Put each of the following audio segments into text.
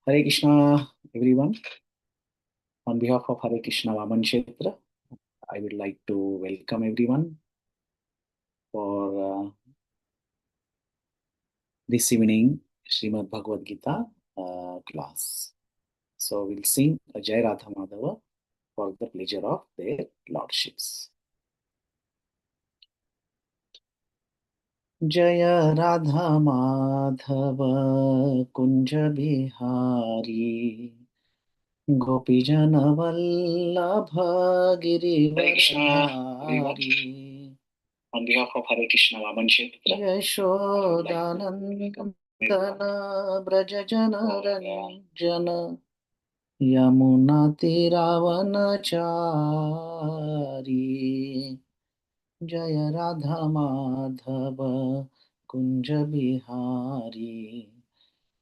Hare Krishna, everyone. On behalf of Hare Krishna Vaman Kshetra, I would like to welcome everyone for this evening Srimad Bhagavad Gita class. So we'll sing a Jai Radha Madhava for the pleasure of their lordships. Jai Radha Madhava Kunja Bihari Gopijan Vallabha Girivardhari. On behalf of Hare Krishna Vaman Kshetra, Yashodanandana Braja Jana Ranjana Yamuna Tiravanachari Jaya Radha Madhava Kunja Bihari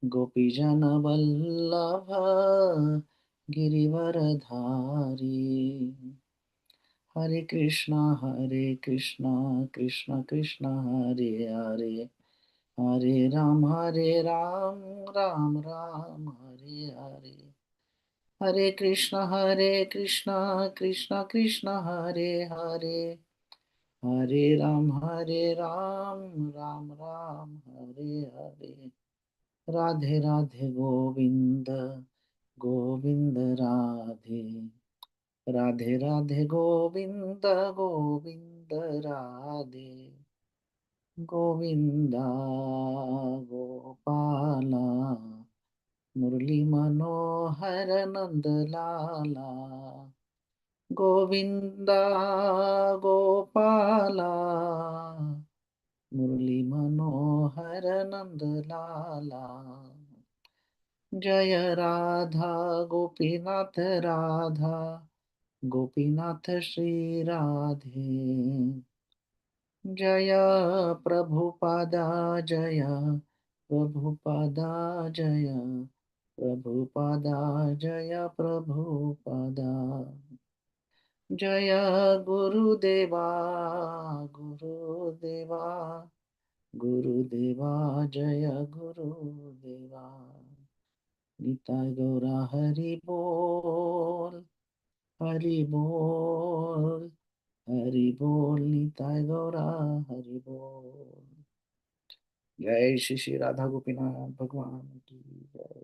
Gopijana Vallabha Girivaradhari Hare Krishna, Krishna Krishna, Hare Hare, Hare Ram, Ram Ram, Hare Hare. Hare Krishna, Krishna Krishna, Hare Hare, Hare Ram, Ram Ram, Hare Hare. Radhe Radhe Govinda, Govinda Radhe. Radhe Radhe Govinda Govinda Radhe Govinda Gopala Murli Manohar Nandlala Govinda Gopala Murli Manohar Nandlala Jaya Radha Gopinath Radha Gopinath Shri Radhe जय प्रभुपादा जय प्रभुपादा जय प्रभुपादा जय प्रभुपादा जय गुरुदेवा गुरुदेवा गुरुदेवा जय गुरुदेवा निताय गौरा हरि बोल हरि बोल हरि बोल निताय गौरा हरि बोल जय श्री श्री राधा गोपीनाथ भगवान की जय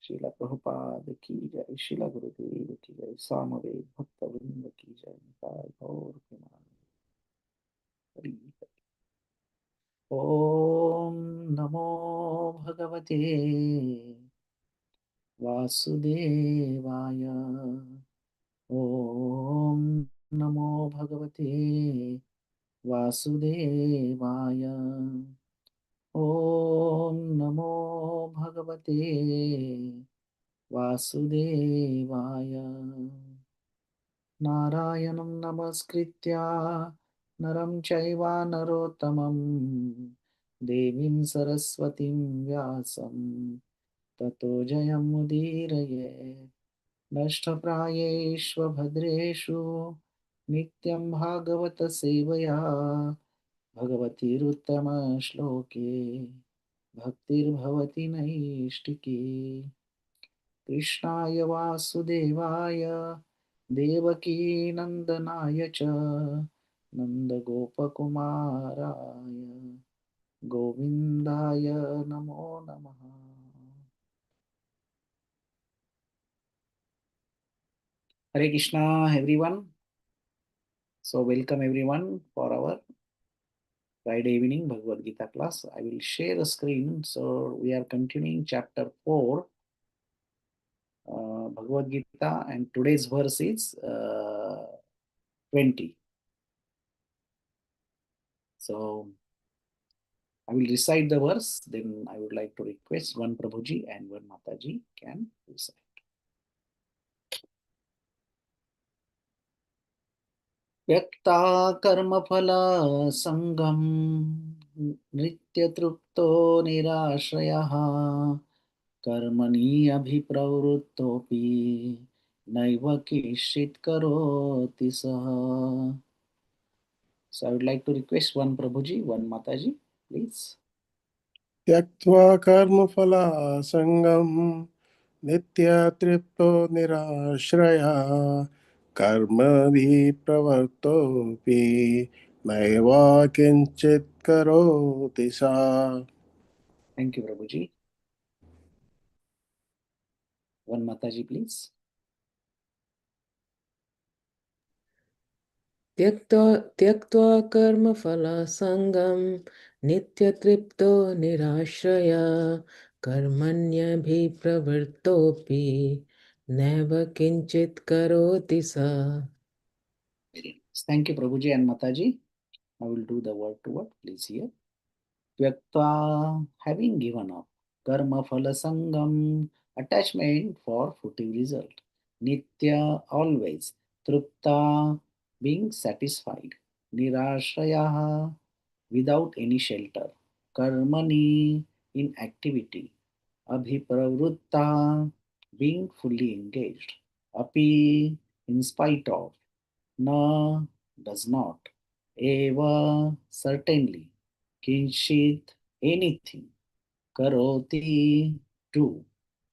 श्रीला प्रभुपाद की जय श्रीला गुरुदेव की जय सामवेद भक्त वृंद की जय निताय गौर प्रेमानंद हरि ओम नमो भगवते वासुदेवाय ओम नमो भगवते वासुदेवाय ओम नमो भगवते वासुदेवाय नारायणं नमस्कृत्य नरं चैव नरोत्तमं देवीं सरस्वतीं व्यासं ततो जयमुदीरये नष्टप्रायेष्वभद्रेषु नित्यं भागवत सेवया भगवतीरुत्तमश्लोके भक्तिर्भवति नैष्टिकी कृष्णाय वासुदेवाय देवकीनन्दनाय च नन्दगोपकुमाराय गोविन्दाय नमो नमः Hare Krishna everyone. So welcome everyone for our Friday evening Bhagavad Gita class. I will share a screen. So we are continuing chapter 4 Bhagavad Gita and today's verse is 20. So I will recite the verse, then I would like to request one Prabhuji and one Mataji can recite. Vyakta karma phala sangam nritya trupto nirashrayaha कर्मणि अभिप्रवृत्तोऽपि नैव किञ्चित् करोति सः. So I would like to request one Prabhuji, one Mataji, please. त्यक्त्वा कर्मफलासङ्गम् नित्यतृप्तो निराश्रया कर्मभिः प्रवृत्तोऽपि नैव किञ्चित् करोति सा। Thank you, Prabhuji. One Mataji, please. त्यक्त्वा कर्मफलासङ्गं नित्यतृप्तो निराश्रया कर्मण्यभिप्रवृत्तोऽपि नैव किञ्चित् करोति सा। Very nice. Thank you, Prabhuji and Mataji. I will do the word to word. Please hear. Tyaktva, having given up. Karma phala sangam, attachment for footing result. Nitya, always. Trupta, being satisfied. Nirashraya, without any shelter. Karmani, in activity. Abhipravrutta, being fully engaged. Api, in spite of. Na, does not. Eva, certainly. Kinshit, anything. Karoti, do.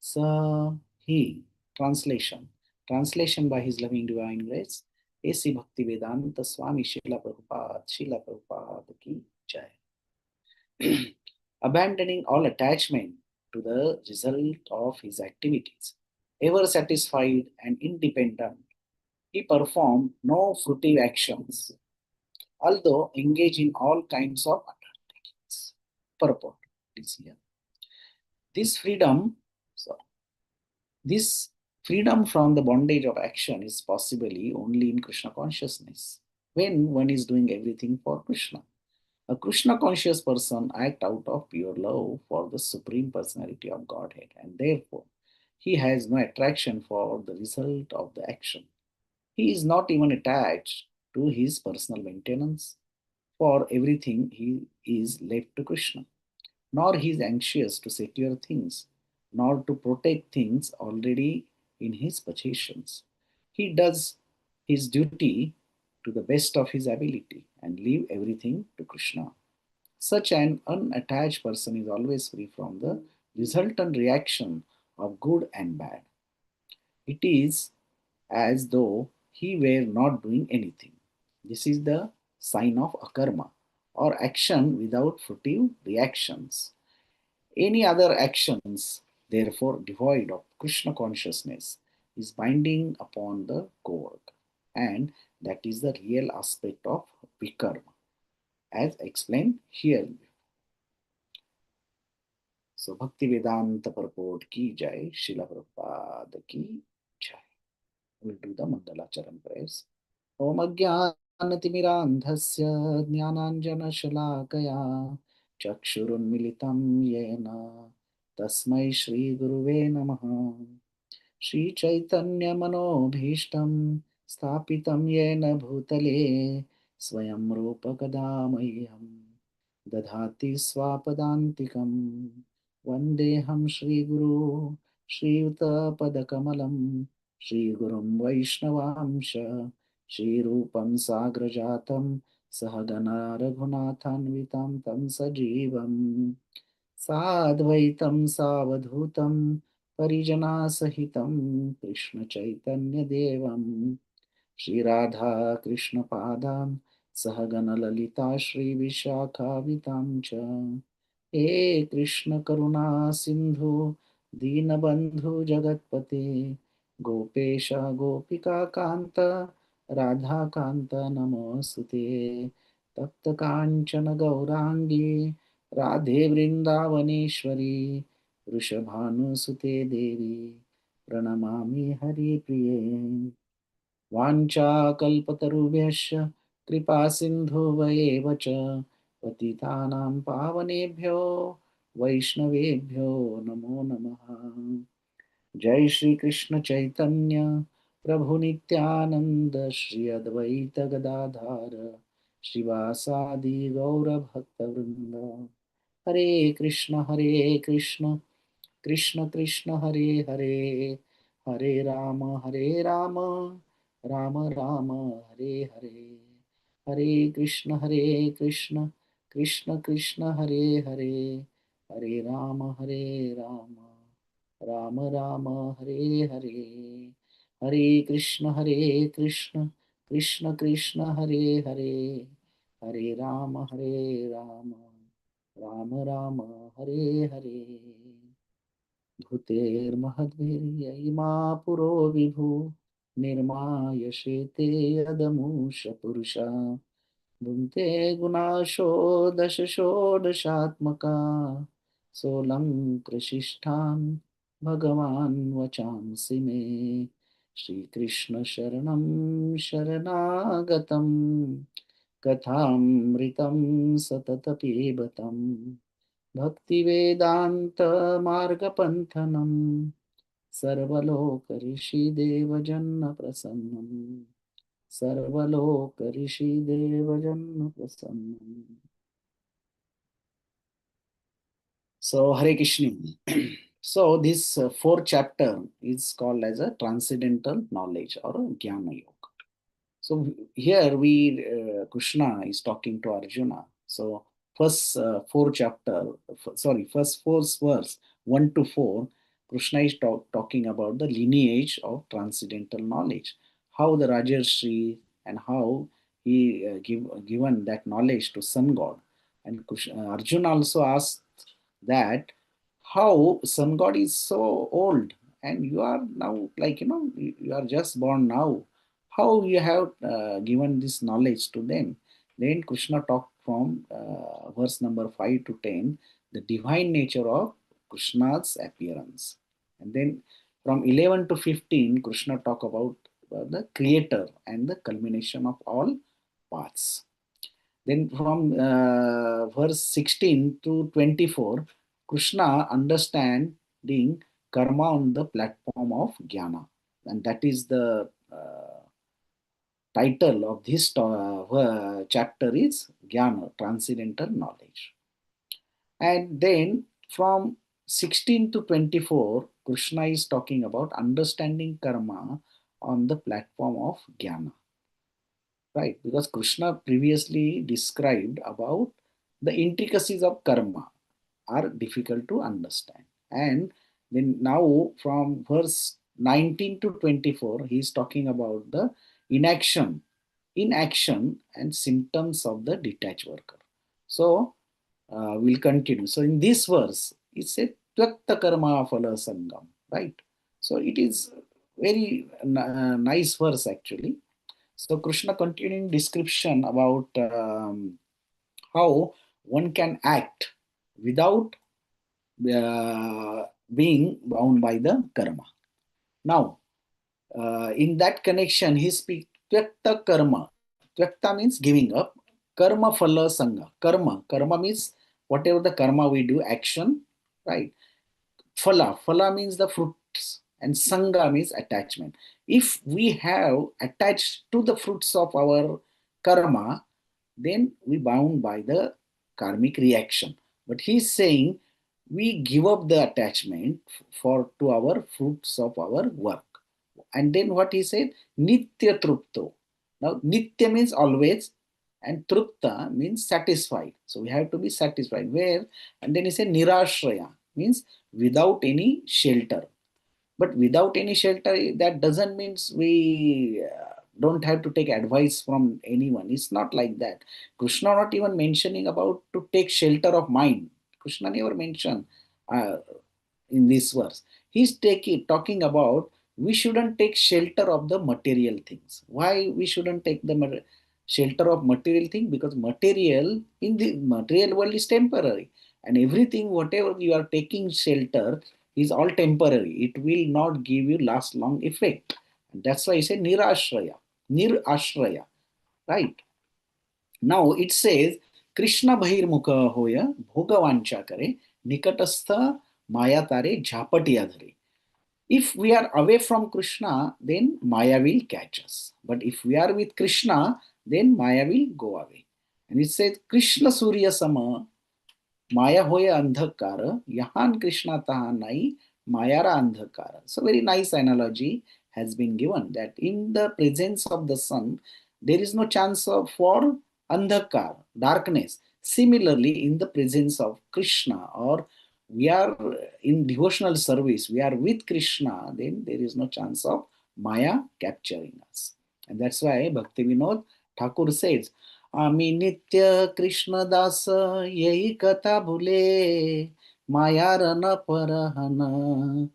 Sa, he. Translation. Translation by His Loving Divine Grace. A.C. Bhaktivedanta Swami Srila Prabhupada ki Jai. Abandoning all attachment to the result of his activities, ever satisfied and independent, he performed no fruitive actions, although engaged in all kinds of undertakings. Purport. Please hear. This freedom, sorry, this freedom from the bondage of action is possibly only in Krishna consciousness, when one is doing everything for Krishna. A Krishna conscious person acts out of pure love for the Supreme Personality of Godhead, and therefore he has no attraction for the result of the action. He is not even attached to his personal maintenance, for everything he is left to Krishna. Nor he is anxious to secure things, nor to protect things already in his possessions. He does his duty to the best of his ability and leave everything to Krishna. Such an unattached person is always free from the resultant reaction of good and bad. It is as though he were not doing anything. This is the sign of akarma, or action without fruitive reactions. Any other actions, therefore devoid of Krishna consciousness, is binding upon the co-worker, and that is the real aspect of vikarma, as explained here. So Bhakti Vedanta purport ki jai, Srila Prabhupada ki jai. We'll do the Mandala Charan prayers. Om Ajnanatimirandhasya Jnananjanashalakaya Chakshurunmilitam Yena Tasmai Shri Guruve Namaha Shri Chaitanya Manobhishtam Sthapitam Yena Bhutale Swayam Rupa Kadamayam Dadhati Swapadantikam Vandeham Shri Guru Shri Yuta Padakamalam Shri Gurum Vaishnavamsha Shri Rupam Sagrajatam Sahagana Raghunathanvitam Tam Sajivam Sadvaitam Savadhutam Parijana Sahitam Krishna Chaitanya Devam Shri Radha Krishna Padam Sahagana Lalita Shri Vishakhavitam Cha He Krishna Karuna Sindhu Dinabandhu Jagatpate Gopesha Gopika Kanta Radha Kanta Namosute Tapta Kanchana Gaurangi Radhe Vrindavaneshwari Vrishabhanusute Devi Pranamami Hari Priye वाञ्छाकल्पतरुभ्यश्च कृपासिन्धुभ्येव च पतितानां पावनेभ्यो वैष्णवेभ्यो नमो नमः जय श्री कृष्ण चैतन्य प्रभु नित्यानंद श्री अद्वैत गदाधार श्रीवासादि गौर भक्तवृंद हरे Krishna Krishna Krishna Hare Hare Hare Ram Ram Ram Hare Hare Hare Krishna Krishna Krishna Hare Hare Hare Rama, Rama Rama, Hare Hare, Hare Krishna, Krishna Krishna, Hare Hare, Hare Rama, Rama Rama, Hare Hare. धृतेर्महद्भिर्ययिमा पुरो विभु निर्मायशेते यदमुष पुरुषा भुङ्क्ते गुणाशो दश षोडशात्मका सोलं कृषिष्ठान् भगवान् वचांसि मे श्रीकृष्ण शरणं शरणागतं कथामृतं सततपिबतं भक्तिवेदान्तमार्गपन्थनं सर्वलोकऋषिदेवजन्मप्रसन्नं सर्वलोकऋषिदेवजन्मप्रसन्नम्. So Hare Krishna. So this fourth chapter is called as a transcendental knowledge or a Jnana Yoga. So here Krishna is talking to Arjuna. So first first four verse 1 to 4, Krishna is talking about the lineage of transcendental knowledge, how the Rajarshi and how he given that knowledge to sun god. And Arjuna also asked that how sun god is so old and you are now like you are just born now, how you have given this knowledge to them. Then Krishna talked from verse number 5 to 10 the divine nature of Krishna's appearance, and then from 11 to 15 Krishna talk about the creator and the culmination of all paths. Then from verse 16 to 24, Krishna understanding karma on the platform of jnana. And that is the title of this chapter is Jnana, transcendental knowledge. And then from 16 to 24, Krishna is talking about understanding karma on the platform of jnana. Right, because Krishna previously described about the intricacies of karma are difficult to understand. And then now from verse 19 to 24, he is talking about the inaction and symptoms of the detached worker. So we'll continue. So in this verse, it said Tvakta karma phala sangam, right? So it is very nice verse actually. So Krishna continuing description about how one can act without being bound by the karma. Now, in that connection, he speaks Tyakta karma. Tyakta means giving up. Karma phala sangha. Karma means whatever the karma we do, action, right? Phala means the fruits, and sangha means attachment. If we have attached to the fruits of our karma, then we bound by the karmic reaction. But he's saying we give up the attachment for to our fruits of our work. And then what he said, nitya trupto. Now nitya means always, and trupta means satisfied. So we have to be satisfied. Where? And then he said nirashraya means without any shelter. But without any shelter, that doesn't mean we don't have to take advice from anyone. It's not like that. Krishna not even mentioning about to take shelter of mind. Krishna never mentioned uh, in this verse. He's talking about we shouldn't take shelter of the material things. Why we shouldn't take the shelter of material thing? Because material in the material world is temporary, and everything whatever you are taking shelter is all temporary. It will not give you last long effect. And that's why I say nirashraya, right? Now it says Krishna bahirmukha hoya bhogavancha kare nikatastha maya tare jhapatiya dhare. If we are away from Krishna, then Maya will catch us. But if we are with Krishna, then Maya will go away. And it says Krishna Surya Sama Maya hoya andhakara, yahan Krishna tahanai mayara andhakara. So very nice analogy has been given that in the presence of the sun, there is no chance for andhakar, darkness. Similarly, in the presence of Krishna or we are in devotional service, we are with Krishna, then there is no chance of Maya capturing us. And that's why Bhakti Vinod Thakur says, Ami nitya Krishna dasa yahi katha bhule, Maya rana parahana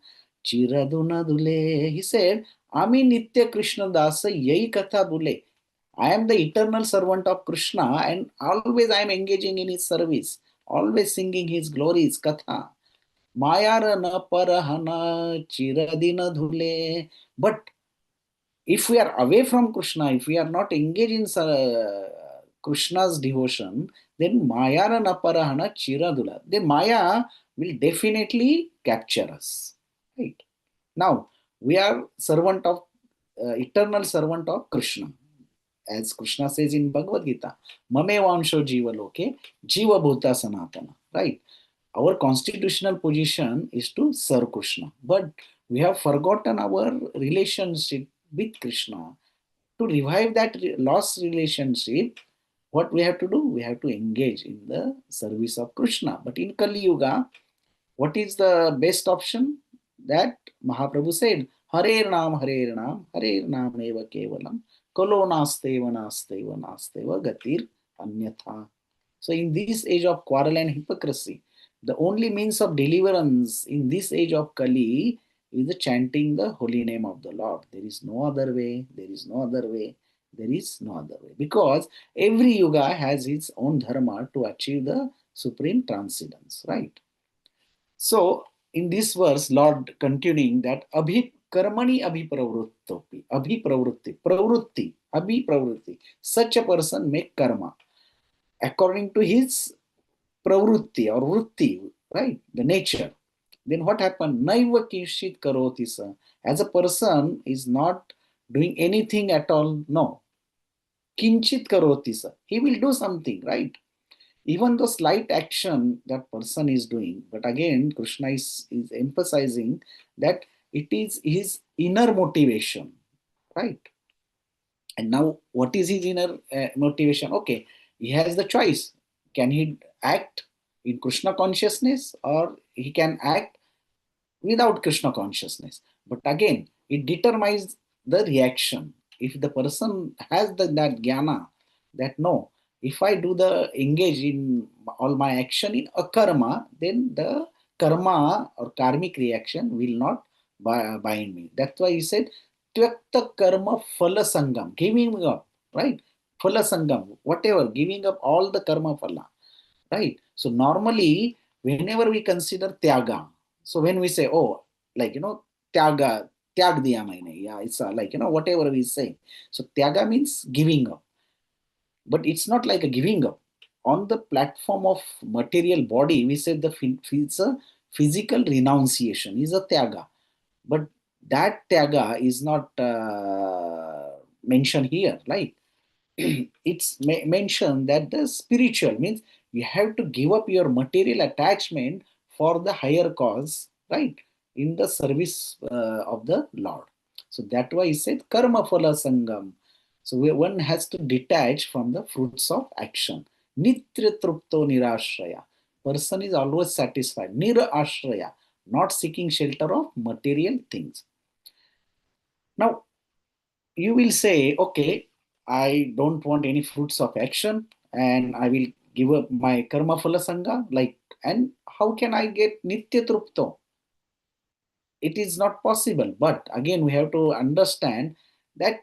chiraduna dule. He said, Ami nitya Krishna dasa yahi katha bhule. I am the eternal servant of Krishna and always I am engaging in his service, always singing his glories, katha. Mayarana parahana chiradina dhule. But if we are away from Krishna, if we are not engaged in Krishna's devotion, then Mayarana parahana chiradula. Then Maya will definitely capture us. Right? Now, we are servant of eternal servant of Krishna. As Krishna says in Bhagavad Gita, Mame Vansho Jiva Loke, Jiva Bhuta Sanatana. Right? Our constitutional position is to serve Krishna. But we have forgotten our relationship with Krishna. To revive that lost relationship, what we have to do? We have to engage in the service of Krishna. But in Kali Yuga, what is the best option? That Mahaprabhu said, Hare Nam, Hare Nam Eva Kevalam, Kalo Nasteva Nasteva Nasteva Gatir Anyatha. So in this age of quarrel and hypocrisy, the only means of deliverance in this age of Kali is the chanting the holy name of the Lord. There is no other way, there is no other way, there is no other way. Because every yuga has its own dharma to achieve the supreme transcendence, right? So, in this verse, Lord continuing that karmani abhi pravrutti, such a person make karma according to his pravrutti or vrutti, right? The nature. Then what happened? Naiva kinshit karoti sa. As a person is not doing anything at all, no. Kinchit karoti sa. He will do something, right? Even the slight action that person is doing, but again Krishna is emphasizing that it is his inner motivation, right? And now what is his inner motivation? Okay, he has the choice. Can he act in Krishna consciousness or he can act without Krishna consciousness? But again, it determines the reaction. If the person has that jnana, that no, if I do the engage in all my action in a karma, then the karma or karmic reaction will not bind me. That's why he said, Tyakta karma phala sangam, giving up, right? Phala sangam, whatever, giving up all the karma phala, right? So normally, whenever we consider tyaga, so when we say, oh, like, tyaga, tyag diya maine, yeah, it's like, whatever we say. So tyaga means giving up, but it's not like a giving up. On the platform of material body, we say it's a physical renunciation, is a tyaga. But that tyaga is not mentioned here, right? It's mentioned that the spiritual means you have to give up your material attachment for the higher cause, right? In the service of the Lord. So that why he said karma phala sangam. So one has to detach from the fruits of action. Nitya trupto nirashraya. Person is always satisfied. Nira ashraya, not seeking shelter of material things. Now, you will say, okay, I don't want any fruits of action and I will give up my karma phala sangha. Like, and how can I get nitya trupto? It is not possible. But again, we have to understand that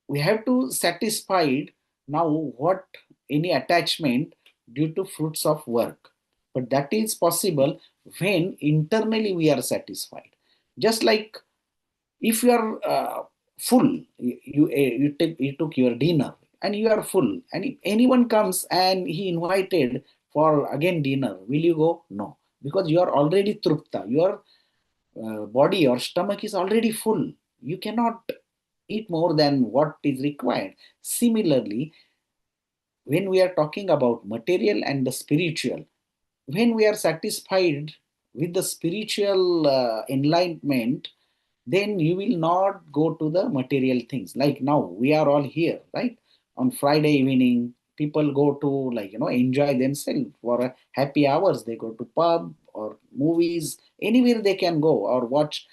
we have to satisfied now what any attachment due to fruits of work. But that is possible when internally we are satisfied. Just like if you are full, you took your dinner and you are full, and if anyone comes and he invited for again dinner, will you go? No, because you are already trupta. Your body or stomach is already full. You cannot eat more than what is required. Similarly, when we are talking about material and the spiritual, when we are satisfied with the spiritual enlightenment, then you will not go to the material things. Like now we are all here, right? On Friday evening, people go to, like, enjoy themselves for happy hours. They go to pub or movies, anywhere they can go or watch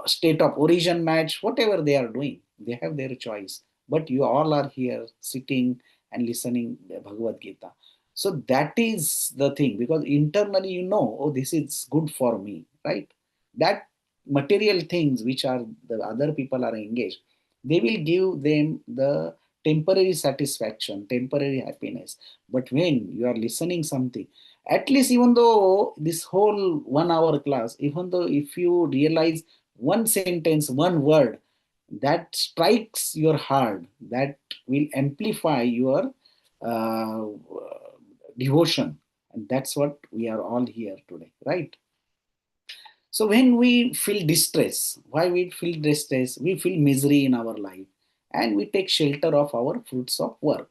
state of origin match, whatever they are doing, they have their choice. But you all are here sitting and listening the Bhagavad Gita. So that is the thing, because internally you know, oh, this is good for me, right? That material things which are the other people are engaged, they will give them the temporary satisfaction, temporary happiness. But when you are listening something, at least even though this whole 1 hour class, even though if you realize one sentence, one word that strikes your heart, that will amplify your uh, devotion. And that's what we are all here today, right? So when we feel distress, why we feel distress? We feel misery in our life, and we take shelter of our fruits of work.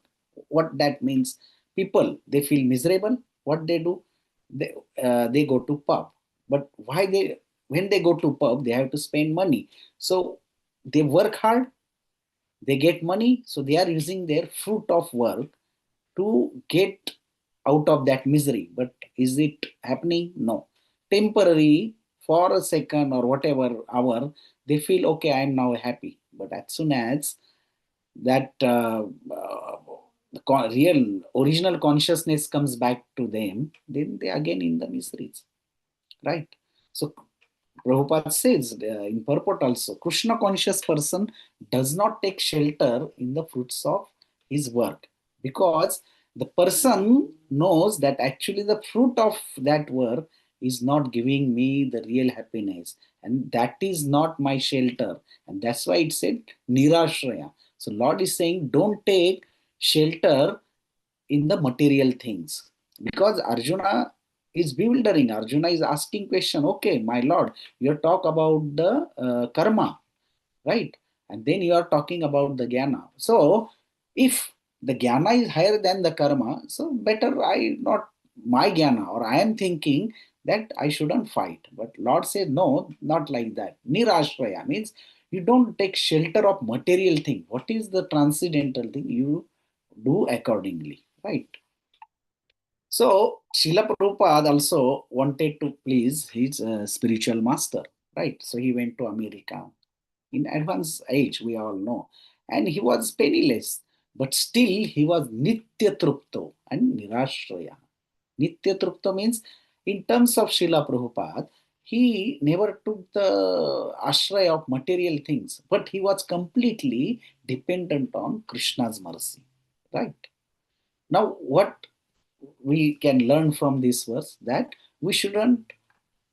What that means? People, they feel miserable. What they do? They go to pub. But why they, when they go to pub, they have to spend money. So they work hard, they get money, so they are using their fruit of work to get out of that misery. But is it happening? No. Temporary, for a second or whatever hour, they feel okay, I am now happy. But as soon as that real original consciousness comes back to them, then they again in the miseries, right? So Prabhupada says in purport also, Krishna conscious person does not take shelter in the fruits of his work, because the person knows that actually the fruit of that work is not giving me the real happiness, and that is not my shelter. And that's why it said Nirashraya. So Lord is saying, don't take shelter in the material things, because Arjuna is bewildering. Arjuna is asking question, okay, my Lord, you talk about the karma, right? And then you are talking about the jnana. So if the jnana is higher than the karma, so better I not my jnana, or I am thinking that I shouldn't fight. But Lord said, no, not like that. Nirashraya means you don't take shelter of material thing. What is the transcendental thing? You do accordingly, right? So Srila Prabhupada also wanted to please his spiritual master, right? So he went to America in advanced age, we all know, and he was penniless, but still he was Nitya Trupto and Nirashraya. Nitya Trupto means, in terms of Srila Prabhupada, he never took the ashraya of material things, but he was completely dependent on Krishna's mercy, right? Now, what we can learn from this verse, that we shouldn't,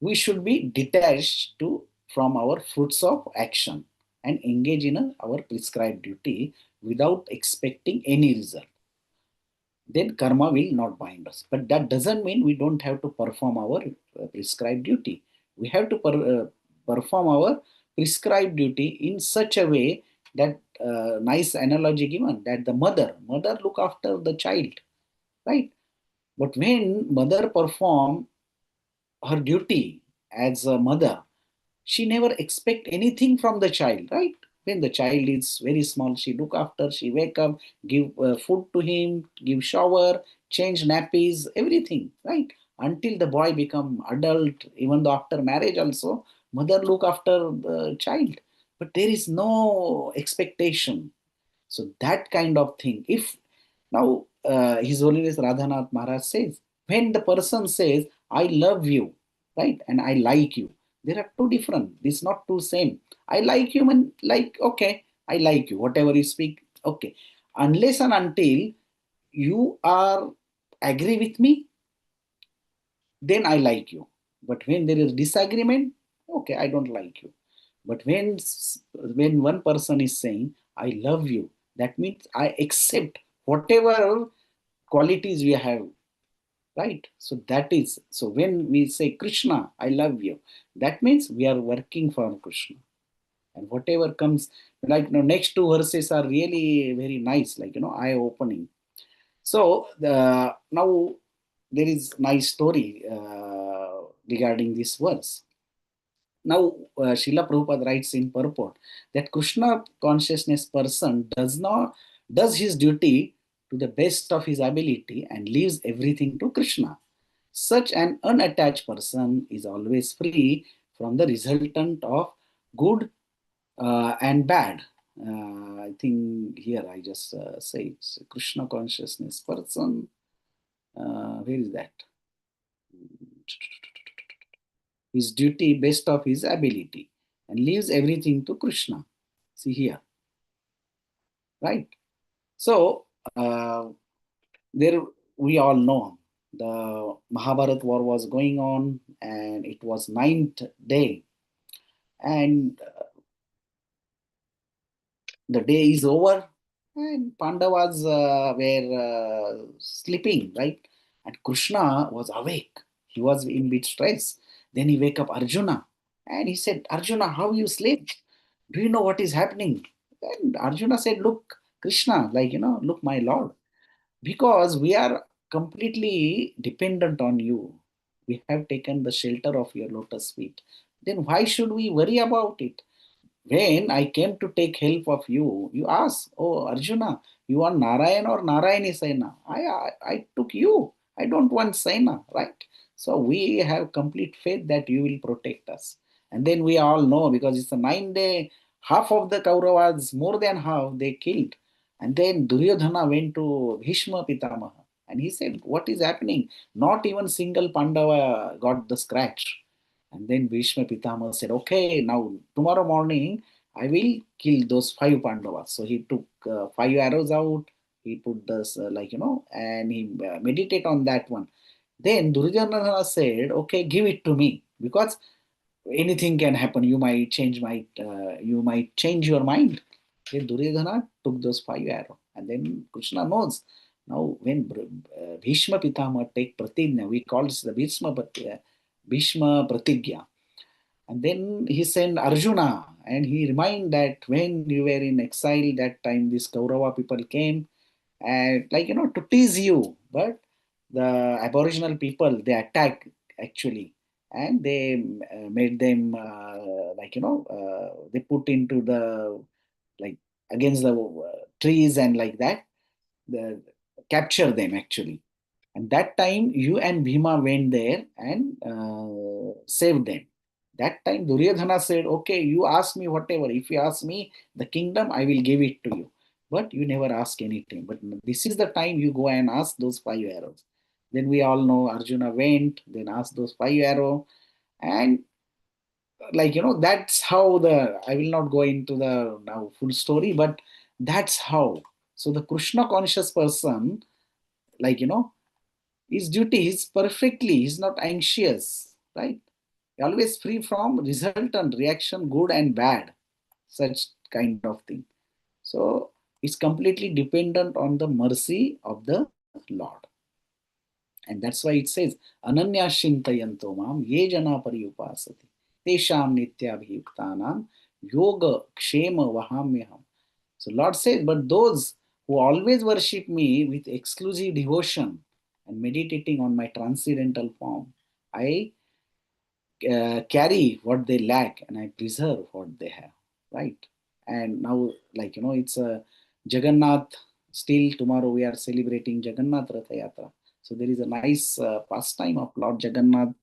we should be detached to from our fruits of action and engage in our prescribed duty without expecting any result. Then karma will not bind us. But that doesn't mean we don't have to perform our prescribed duty. We have to perform our prescribed duty in such a way that nice analogy given, that the mother look after the child, right? But when mother perform her duty as a mother, she never expect anything from the child, right? When the child is very small, she look after, she wake up, give food to him, give shower, change nappies, everything, right? Until the boy become adult, even though after marriage also, mother look after the child. But there is no expectation. So that kind of thing. If now His Holiness Radhanath Maharaj says, when the person says, I love you, right, and I like you, there are two different. This is not two same. I like you and like, okay, I like you. Whatever you speak, okay. Unless and until you are agree with me, then I like you. But when there is disagreement, okay, I don't like you. But when one person is saying, I love you, that means I accept whatever qualities we have, right? So that is, so when we say Krishna, I love you, that means we are working for Krishna. And whatever comes, like, next two verses are really very nice, like, eye opening. So now there is nice story regarding this verse. Now, Srila Prabhupada writes in purport that Krishna consciousness person does his duty to the best of his ability and leaves everything to Krishna. Such an unattached person is always free from the resultant of good and bad. I think here I just say it's a Krishna consciousness person. Where is that? His duty best of his ability and leaves everything to Krishna. See here, right? So there we all know the Mahabharat war was going on, and it was ninth day, and the day is over, and Pandavas were sleeping, right? And Krishna was awake. He was in bit stress. Then he wake up Arjuna, and he said, Arjuna, how you sleep? Do you know what is happening? And Arjuna said, look, Krishna, look, my Lord, because we are completely dependent on you. We have taken the shelter of your lotus feet. Then why should we worry about it? When I came to take help of you, you asked, oh Arjuna, you want Narayan or Narayani Sena? I took you. I don't want Sena, right? So we have complete faith that you will protect us. And then we all know, because it's a 9 day, half of the Kauravas, more than half, they killed. And then Duryodhana went to Bhishma Pitamaha and he said, what is happening? Not even single Pandava got the scratch. And then Bhishma Pitama said, okay, now tomorrow morning I will kill those 5 Pandavas. So he took 5 arrows out, he put this, and he meditate on that one. Then Duryodhana said, okay, give it to me, because anything can happen. You might change your mind. Then Duryodhana took those 5 arrows. And then Krishna knows. Now, when Bhishma Pitama take Pratigya, we call this the Bhishma Pratigya. And then he sent Arjuna and he reminded that when you were in exile, that time these Kaurava people came and, to tease you. But the Aboriginal people, they attacked actually. And they made them, they put into the, like, against the trees and like that, the, capture them actually. And that time, you and Bhima went there and saved them. That time, Duryodhana said, okay, you ask me whatever. If you ask me the kingdom, I will give it to you. But you never ask anything. But this is the time you go and ask those 5 arrows. Then we all know Arjuna went, then asked those 5 arrows. And that's how I will not go into the now full story, but that's how. So the Krishna conscious person, his duty is perfectly, he's not anxious, right? Always free from resultant reaction, good and bad, such kind of thing. So it's completely dependent on the mercy of the Lord. And that's why it says, Ananya Shintayanto Mam Ye Jana Pariyupasati Tesham Nityabhiyuktanam Yoga Kshema Vahamyaham. So Lord says, but those who always worship me with exclusive devotion and meditating on my transcendental form, I carry what they lack and I preserve what they have, right? And now, it's a Jagannath. Still, tomorrow we are celebrating Jagannath Ratha Yatra. So there is a nice pastime of Lord Jagannath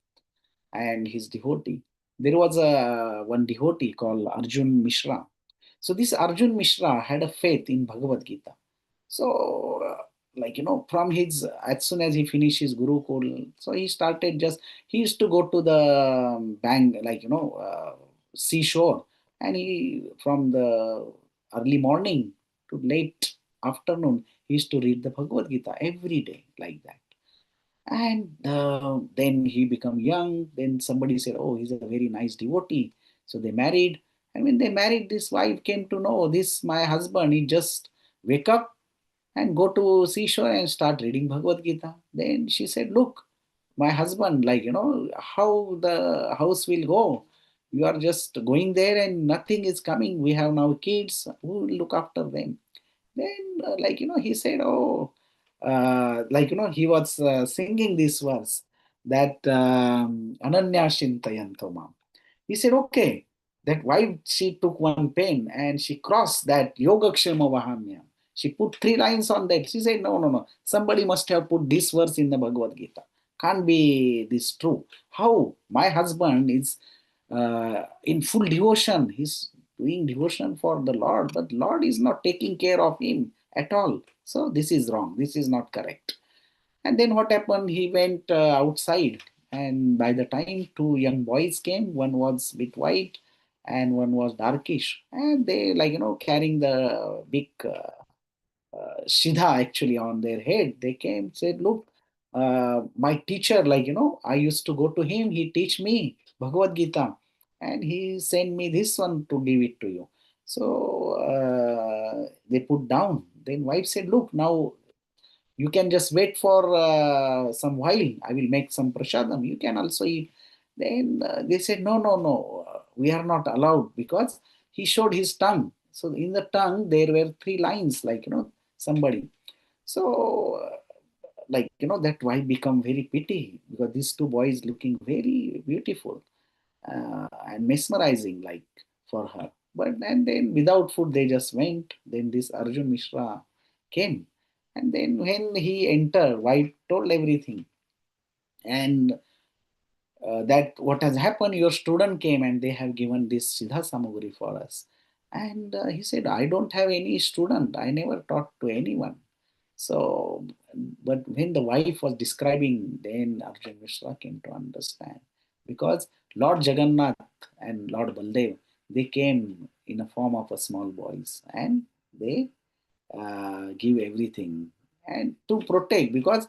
and his devotee. There was one devotee called Arjun Mishra. So this Arjun Mishra had a faith in Bhagavad Gita. So, from his, as soon as he finished his Gurukul, so he started he used to go to the bank, seashore, and from the early morning to late afternoon, he used to read the Bhagavad Gita every day, like that. And then he become young. Then somebody said, oh, he's a very nice devotee. So they married. And when they married, this wife came to know, this my husband, he just wake up and go to seashore and start reading Bhagavad Gita. Then she said, look, my husband, how the house will go. You are just going there and nothing is coming. We have now kids. Who will look after them? Then, he said, oh, he was singing this verse that Ananya Shintayanto Mam. He said, okay, that wife, she took one pen and she crossed that Yogakshema Vahamya. She put 3 lines on that. She said, no, no, no. Somebody must have put this verse in the Bhagavad Gita. can't be this true. How my husband is in full devotion, he's doing devotion for the Lord, but Lord is not taking care of him at all. So this is wrong, this is not correct. And then what happened, he went outside, and by the time two young boys came, one was a bit white and one was darkish, and they, like, carrying the big Siddha actually on their head. They came, said, look, my teacher, like, I used to go to him, he teach me Bhagavad Gita, and he sent me this one to give it to you. So they put down. Then wife said, look, now you can just wait for some while. I will make some prasadam. You can also eat. Then they said, no, no, no, we are not allowed, because he showed his tongue. So in the tongue, there were three lines, like, somebody. So, that wife become very pity, because these two boys looking very beautiful and mesmerizing, like, for her. But and then without food, they just went. Then this Arjun Mishra came, and then when he entered, wife told everything, and that what has happened, your student came and they have given this Siddha Samagri for us. And he said, I don't have any student, I never taught to anyone. So, but when the wife was describing, then Arjun Mishra came to understand. Because Lord Jagannath and Lord Baldev, they came in a form of a small boys, and they give everything and to protect, because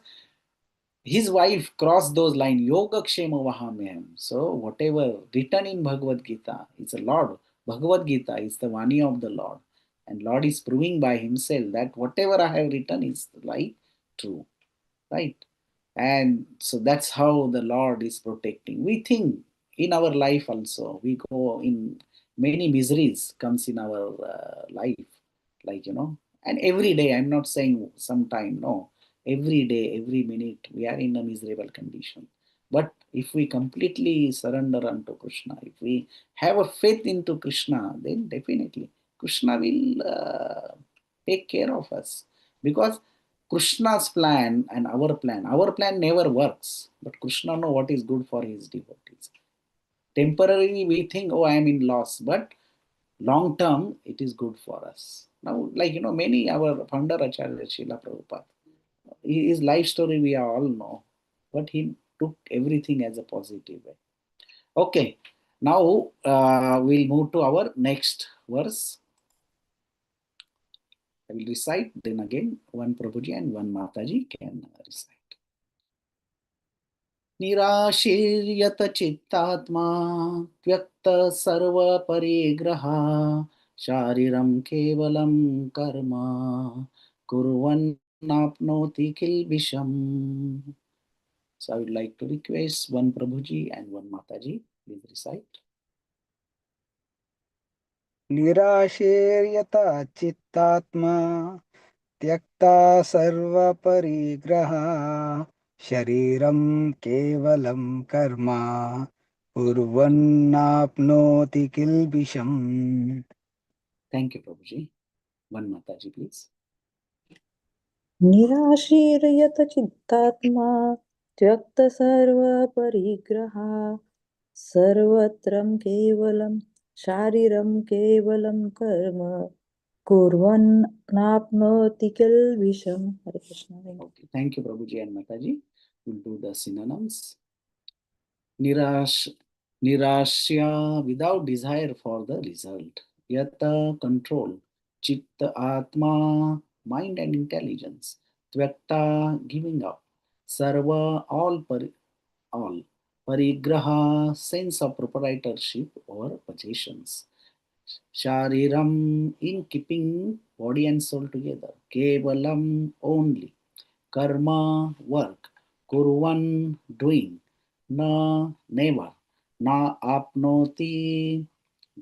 his wife crossed those lines, yoga kshema vahamyam. So whatever written in Bhagavad Gita is a Lord. Bhagavad Gita is the Vani of the Lord, and Lord is proving by himself that whatever I have written is right, true, right? And so that's how the Lord is protecting. We think in our life also, we go in many miseries comes in our life, like, and every day, I'm not saying sometime, no, every day, every minute, we are in a miserable condition. But if we completely surrender unto Krishna, if we have a faith into Krishna, then definitely Krishna will take care of us. Because Krishna's plan and our plan never works, but Krishna know what is good for his devotees. Temporarily we think, oh, I am in loss, but long term it is good for us. Now, like, many our founder Acharya Srila Prabhupada, his life story we all know, but he took everything as a positive way. Okay, now we'll move to our next verse. I will recite, then again one Prabhuji and one Mataji can recite. निराशीर्यत चित्तात्मा त्यक्त सर्व परिग्रह शारीरं केवलं कर्म कुर्वन्नाप्नोति किल्बिषम्. So I would like to request one Prabhuji and one Mataji, please recite. निराशेर्यत चित्तात्मा त्यक्ता सर्वपरिग्रह शरीरं केवलं कर्म कुर्वन्नाप्नोति किल्बिषम्. Thank you, Prabhuji. One Mataji, please. निराशीर्यत चित्तात्मा त्यक्त सर्वपरिग्रहा सर्वत्रं केवलं शारीरं केवलं कर्म कुर्वन् नाप्नोति किल्बिषम्. Hare Krishna. Okay, thank you, Prabhuji and Mataji. We'll do the synonyms. Nirashya, without desire for the result. Yata, control. Chitta, Atma, mind and intelligence. Tvakta, giving up. Sarva, all. Parigraha, sense of proprietorship or possessions. Shariram, in keeping body and soul together. Kevalam, only. Karma, work. Kurvan, doing. Na, never. Na apnoti,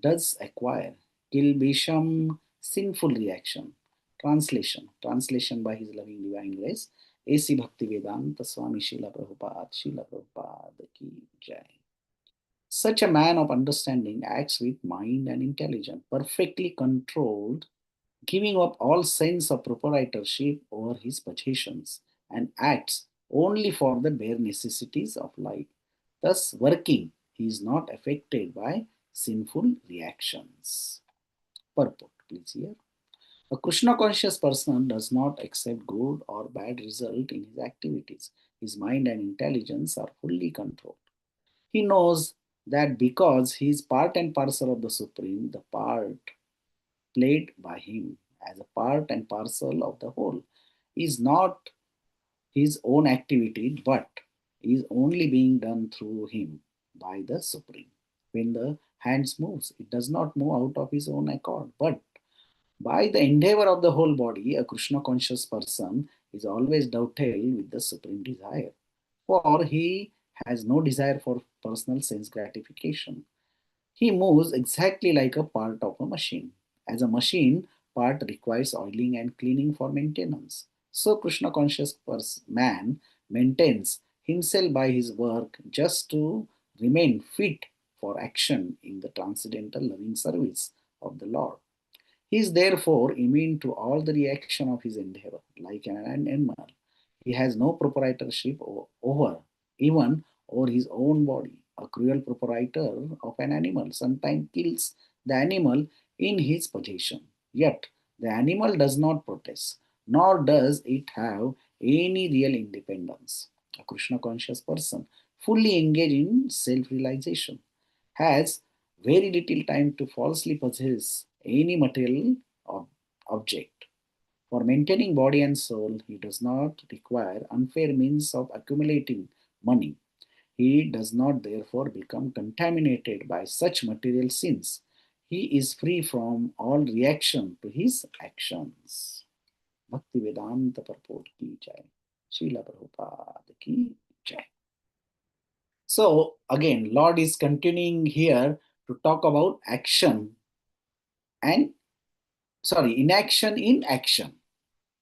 does acquire. Kilbisham, sinful reaction. Translation by His loving divine grace. A.C. Bhaktivedanta Swami Srila Prabhupada ki jai. Such a man of understanding acts with mind and intelligence, perfectly controlled, giving up all sense of proprietorship over his possessions, and acts only for the bare necessities of life. Thus, working, he is not affected by sinful reactions. Purport, please hear. A Krishna conscious person does not accept good or bad result in his activities. His mind and intelligence are fully controlled. He knows that because he is part and parcel of the Supreme, the part played by him as a part and parcel of the whole is not his own activity, but is only being done through him by the Supreme. When the hands moves, it does not move out of his own accord, but by the endeavor of the whole body. A Krishna conscious person is always dovetailed with the supreme desire, for he has no desire for personal sense gratification. He moves exactly like a part of a machine. As a machine part requires oiling and cleaning for maintenance, so Krishna conscious man maintains himself by his work just to remain fit for action in the transcendental loving service of the Lord. He is therefore immune to all the reaction of his endeavor, like an animal. He has no proprietorship over, even over his own body. A cruel proprietor of an animal sometimes kills the animal in his possession. Yet the animal does not protest, nor does it have any real independence. A Krishna conscious person, fully engaged in self realization, has very little time to falsely possess any material object. For maintaining body and soul, he does not require unfair means of accumulating money. He does not therefore become contaminated by such material sins. He is free from all reaction to his actions. Bhakti Vedanta Purport ki jai. Srila Prabhupada ki jai. So again, Lord is continuing here to talk about action and inaction in action.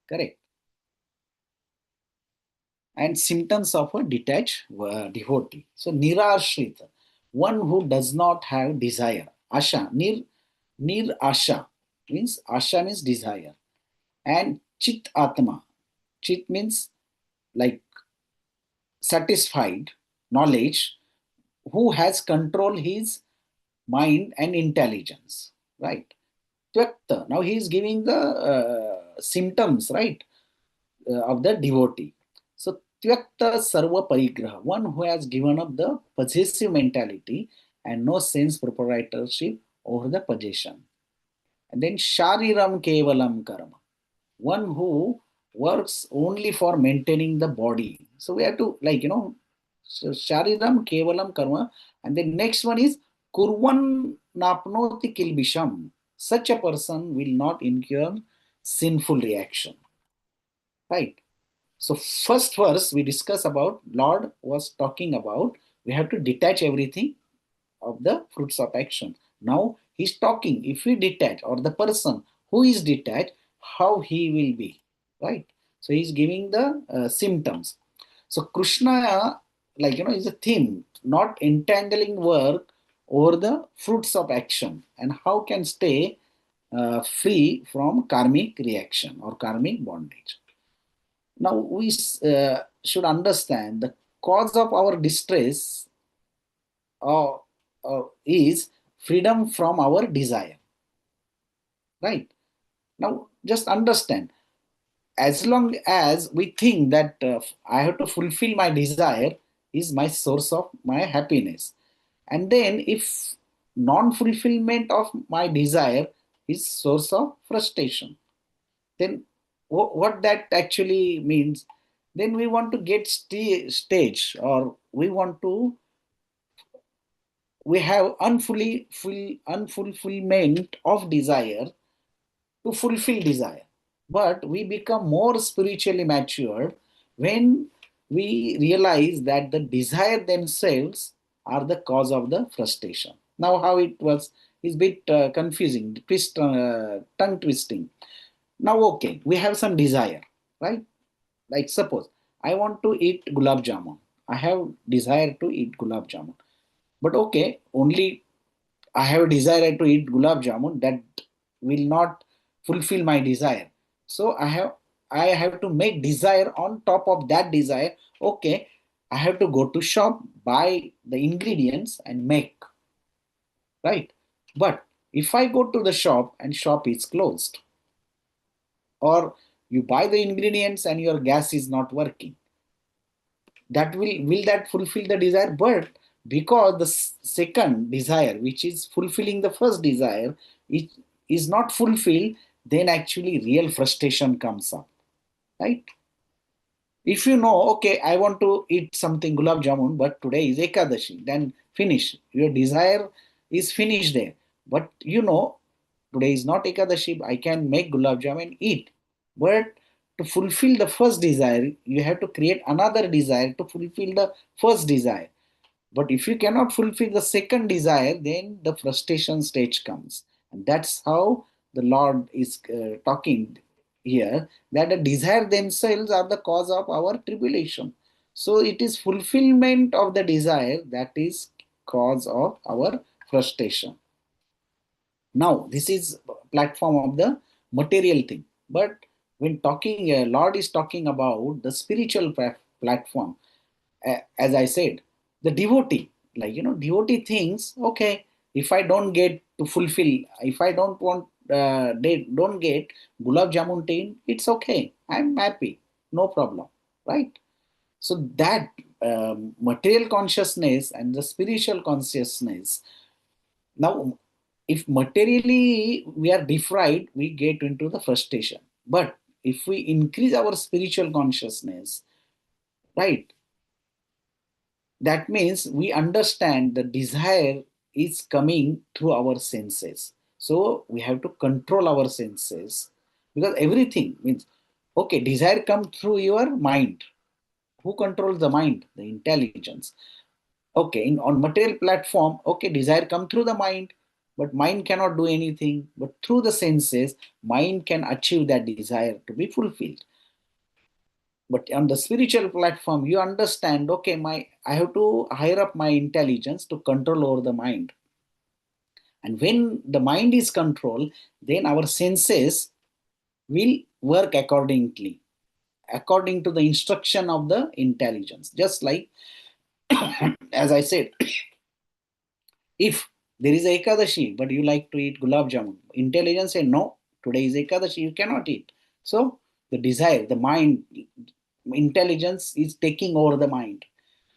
Correct. And symptoms of a detached devotee. So nirashrita, one who does not have desire. Asha, nir asha means desire. And chit atma, chit means like satisfied knowledge, who has control his mind and intelligence, right? Tyakta, now he is giving the symptoms, right, of the devotee. So tyakta sarva parigraha, one who has given up the possessive mentality and no sense proprietorship over the possession. And then shariram kevalam karma, one who works only for maintaining the body. So we have to so shariram kevalam karma. And the next one is kurvan napnoti kilbisham. Such a person will not incur sinful reaction. Right. So first verse we discuss about, Lord was talking about we have to detach everything of the fruits of action. Now he's talking, if we detach, or the person who is detached, how he will be, right? So he's giving the symptoms. So Krishna, is a theme, not entangling work over the fruits of action, and how can stay free from karmic reaction or karmic bondage. Now we should understand the cause of our distress uh, is freedom from our desire. Right? Now just understand, as long as we think that I have to fulfill my desire is my source of my happiness. And then if non-fulfillment of my desire is source of frustration, then what that actually means, then we want to get stage, or we have unfulfillment of desire to fulfill desire. But we become more spiritually matured when we realize that the desire themselves are the cause of the frustration. Now how it was is a bit confusing, tongue twisting. Now okay, we have some desire, right? Like suppose I want to eat gulab jamun. I have desire to eat gulab jamun. But okay, only I have a desire to eat gulab jamun, that will not fulfill my desire. So I have I have to make desire on top of that desire. Okay, I have to go to shop, buy the ingredients and make, right? But if I go to the shop and shop is closed, or you buy the ingredients and your gas is not working, that will that fulfill the desire? But because the second desire, which is fulfilling the first desire, it is not fulfilled, then actually real frustration comes up, right? If you know, okay, I want to eat something gulab jamun, but today is Ekadashi, then finish. Your desire is finished there. But you know, today is not Ekadashi, I can make gulab jamun, eat. But to fulfill the first desire, you have to create another desire to fulfill the first desire. But if you cannot fulfill the second desire, then the frustration stage comes. And that's how the Lord is talking here, that the desire themselves are the cause of our tribulation. So it is fulfillment of the desire that is cause of our frustration. Now, this is platform of the material thing. But when talking, Lord is talking about the spiritual platform. As I said, the devotee, like, devotee thinks, okay, if I don't get to fulfill, if I don't want, they don't get gulab jamun tea, it's okay. I'm happy. No problem. Right? So that material consciousness and the spiritual consciousness. Now, if materially we are deprived, we get into the frustration. But if we increase our spiritual consciousness, right, that means we understand the desire is coming through our senses. So we have to control our senses, because everything means, okay, desire comes through your mind. Who controls the mind? The intelligence. Okay, on material platform, okay, desire come through the mind, but mind cannot do anything. But through the senses, mind can achieve that desire to be fulfilled. But on the spiritual platform, you understand, okay, I have to hire up my intelligence to control over the mind. And when the mind is controlled, then our senses will work accordingly, according to the instruction of the intelligence. Just like, as I said, if there is Ekadashi, but you like to eat gulab jamun, intelligence say, no, today is Ekadashi, you cannot eat. So the desire, the mind, intelligence is taking over the mind.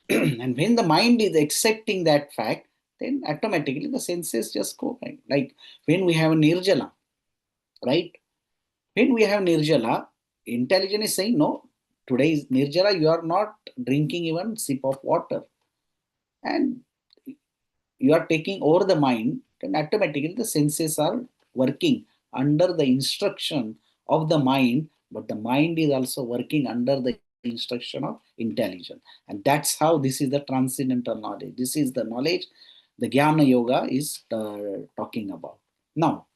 And when the mind is accepting that fact, then automatically the senses just go by. Like when we have nirjala, right? When we have nirjala, intelligence is saying, no, today is nirjala, you are not drinking even sip of water. And you are taking over the mind, then automatically the senses are working under the instruction of the mind, but the mind is also working under the instruction of intelligence. And that's how this is the transcendental knowledge. This is the knowledge the Jnana Yoga is talking about. Now,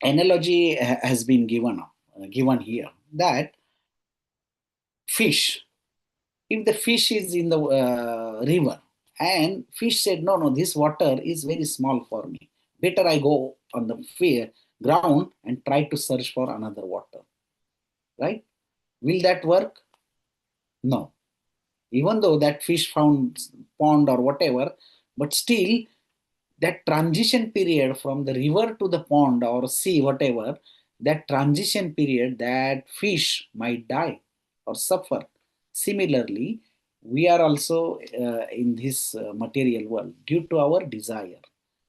analogy has been given here, that fish, if the fish is in the river and fish said, no, this water is very small for me, better I go on the ground and try to search for another water, right? Will that work? No. Even though that fish found pond or whatever, but still that transition period from the river to the pond or sea, whatever, that transition period, that fish might die or suffer. Similarly, we are also in this material world due to our desire.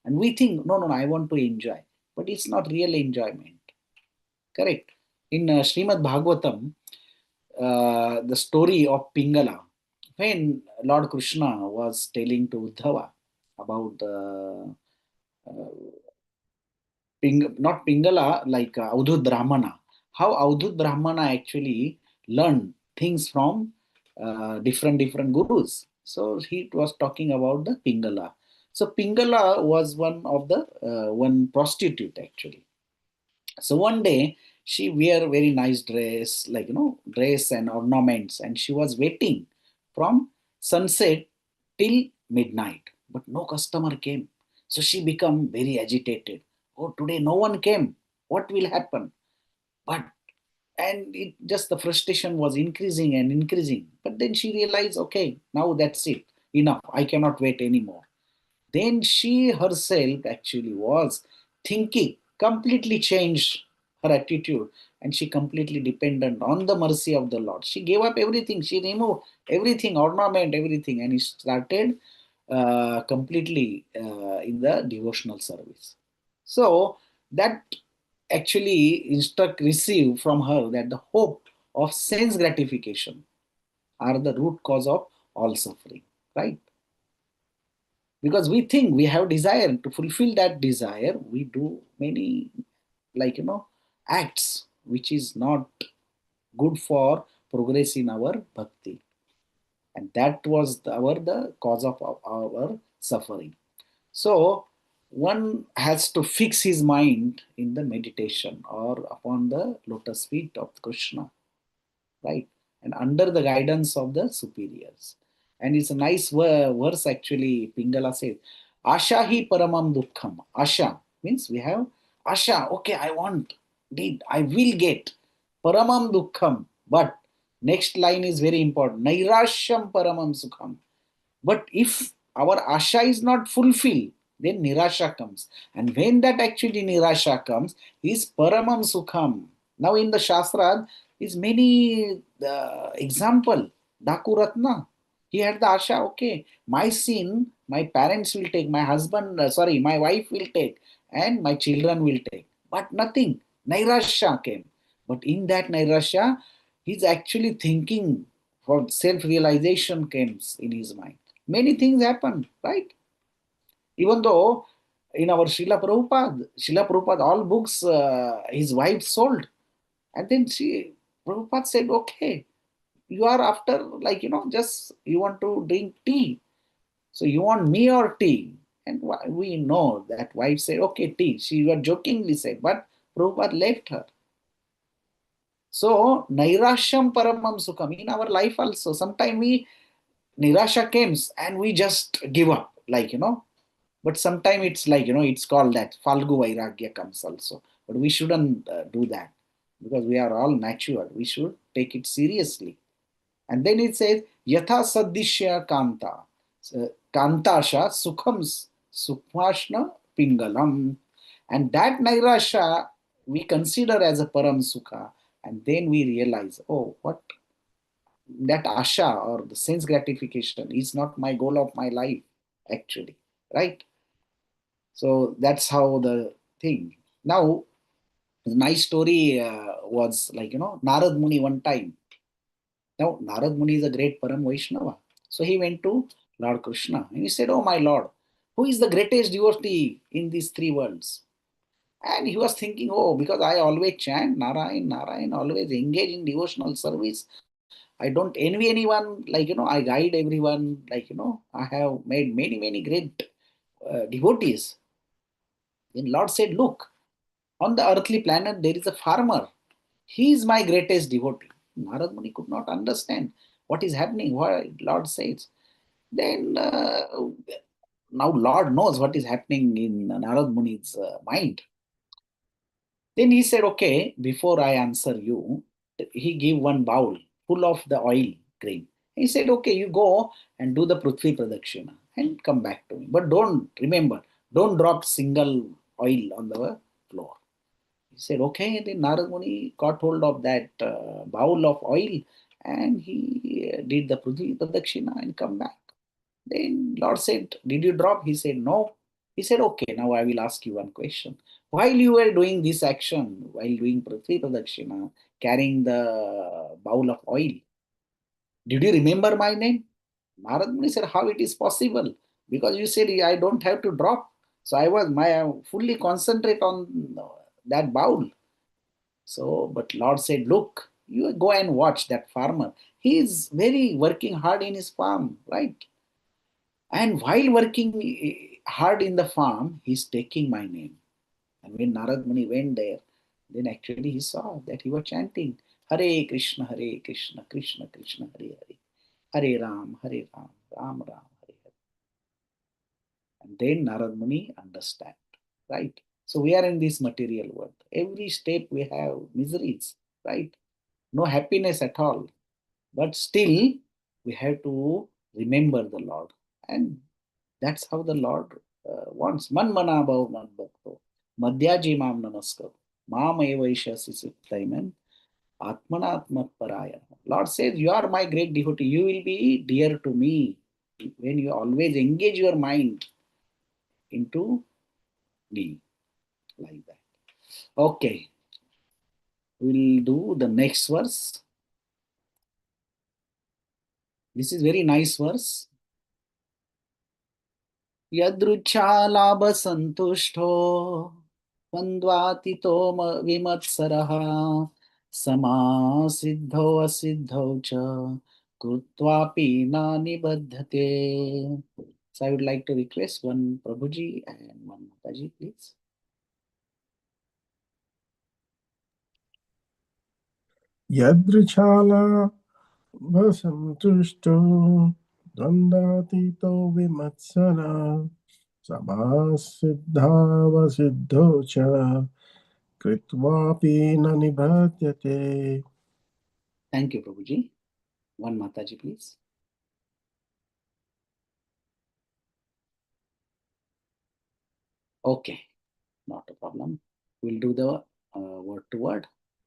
And we think, no, I want to enjoy. But it's not real enjoyment. Correct? In Srimad Bhagavatam, the story of Pingala, when Lord Krishna was telling to Uddhava about the not Pingala, like Avadhut Brahmana, how Avadhut Brahmana actually learned things from different gurus. So he was talking about the Pingala. So Pingala was one of the one prostitute actually. So one day she wear very nice dress, like dress and ornaments, and she was waiting from sunset till midnight, but no customer came. So she become very agitated. Oh, today no one came. What will happen? But and it just the frustration was increasing and increasing. But then she realized, okay, now that's it, enough, I cannot wait anymore. Then she herself actually was thinking, completely changed her attitude, and she completely dependent on the mercy of the Lord. She gave up everything, she removed everything, ornament, everything, and he started completely in the devotional service. So that actually instruct received from her that the hope of sense gratification are the root cause of all suffering, right? Because we think we have desire, to fulfill that desire we do many, like, acts which is not good for progress in our bhakti, and that was the cause of our suffering. So one has to fix his mind in the meditation or upon the lotus feet of Krishna, right? And under the guidance of the superiors. And it's a nice verse actually, Pingala says, Asha hi paramam dukkham. Asha means we have Asha, okay, I want, need, I will get. Paramam dukkham. But next line is very important. Nairashyam paramam sukham. But if our asha is not fulfilled, then nirasha comes. And when that actually nirasha comes, is paramam sukham. Now in the Shastra, is many example. Dakuratna, he had the asha, okay, my sin, my parents will take, my husband, my wife will take, and my children will take. But nothing. Nairasha came. But in that nairasha, he's actually thinking for self-realization comes in his mind. Many things happen, right? Even though in our Srila Prabhupada, all books his wife sold. And then Prabhupada said, okay, you are after, like, just you want to drink tea. So you want me or tea? And we know that wife said, okay, tea. She was jokingly said, but Prabhupada left her. So, Nairashyam Paramam Sukham. In our life also, sometimes Nirasha comes and we just give up, like, but sometimes it's like, it's called that Falgu Vairagya comes also. But we shouldn't do that because we are all mature. We should take it seriously. And then it says, Yatha Sadishya Kanta. Kantasha Sukham Sukhmashna Pingalam. And that Nairasha we consider as a Param Sukha. And then we realize, oh, what that asha or the sense gratification is not my goal of my life, actually, right? So that's how the thing. Now, my story was like, Narad Muni one time. Now, Narad Muni is a great Param Vaishnava. So he went to Lord Krishna and he said, oh, my Lord, who is the greatest devotee in these three worlds? And he was thinking, oh, because I always chant Narayan, Narayan, always engage in devotional service. I don't envy anyone, like, I guide everyone, like, I have made many, many great devotees. Then Lord said, look, on the earthly planet, there is a farmer. He is my greatest devotee. Narad Muni could not understand what is happening, what Lord says. Then now Lord knows what is happening in Narad Muni's mind. Then he said, okay, before I answer you, he gave one bowl full of the oil grain. He said, okay, you go and do the Prithvi Pradakshina and come back to me. But don't drop single oil on the floor. He said, okay. Then Narad Muni got hold of that bowl of oil and he did the Prithvi Pradakshina and come back. Then Lord said, did you drop? He said, no. He said, okay, now I will ask you one question. While you were doing this action, while doing Prithvi Pradakshina, carrying the bowl of oil, did you remember my name? Narad Muni said, how it is possible? Because you said I don't have to drop. So I was fully concentrate on that bowl. So, but Lord said, look, you go and watch that farmer. He is very working hard in his farm, right? And while working hard in the farm, he's taking my name. And when Narad Muni went there, then actually he saw that he was chanting Hare Krishna, Krishna Krishna, Hare Hare, Hare Ram, Ram Ram, Hare Hare. And then Narad Muni understand, right? So we are in this material world. Every step we have miseries, right? no happiness at all. But still, we have to remember the Lord. And that's how the Lord wants. Man mana bhav man bhakto. Madhyaji mam namaskar. Mam evaishasi sittaiman. Atmanatmat paraya. Lord says, you are my great devotee. You will be dear to me when you always engage your mind into me. Like that. Okay. We'll do the next verse. This is very nice verse. यदृच्छालाभसन्तुष्टो द्वन्द्वातीतो विमत्सरः समासिद्धौ असिद्धौ च कृत्वापि न निबध्यते. So I would like to request one Prabhuji and one Mataji, please. Yadrichala vasantushto dvandatito vimatsara samasiddhava cha kritvapi na nibhadyate. Thank you, Prabhuji. One Mataji, please. Okay, not a problem. We'll do the word to word.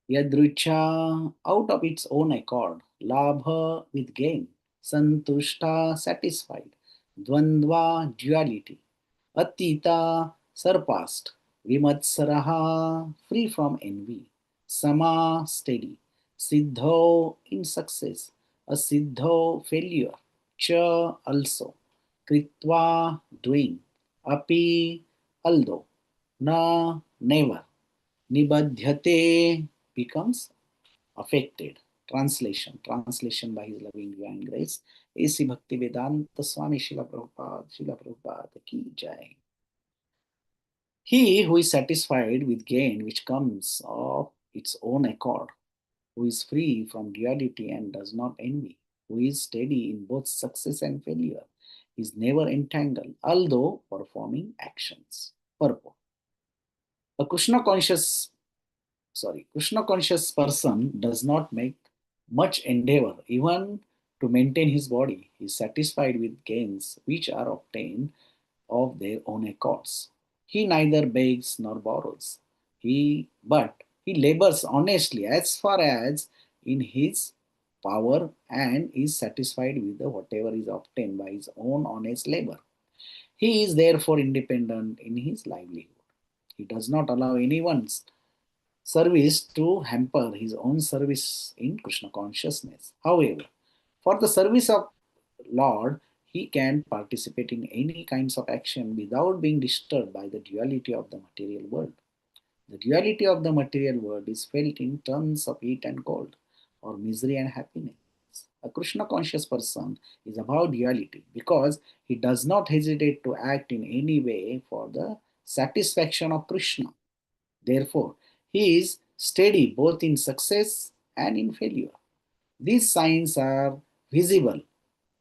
Yadricha, out of its own accord, labha with gain, santushta satisfied, dvandva duality, atita surpassed, vimatsaraha free from envy, sama steady, siddho in success, asiddho failure, cha also, kritva doing, api although, na never, nibadhyate becomes affected. Translation by His loving divine grace. A.C. Bhaktivedanta Swami Srila Prabhupada ki jai. He who is satisfied with gain which comes of its own accord, who is free from duality and does not envy, who is steady in both success and failure, is never entangled, although performing actions. Purport. A Krishna conscious person does not make much endeavor even to maintain his body. He is satisfied with gains which are obtained of their own accords. He neither begs nor borrows. But he labors honestly as far as in his power and is satisfied with whatever is obtained by his own honest labor. He is therefore independent in his livelihood. He does not allow anyone's service to hamper his own service in Krishna consciousness. However, for the service of Lord, he can participate in any kinds of action without being disturbed by the duality of the material world. The duality of the material world is felt in terms of heat and cold, or misery and happiness. A Krishna conscious person is above duality because he does not hesitate to act in any way for the satisfaction of Krishna. Therefore, he is steady both in success and in failure. These signs are visible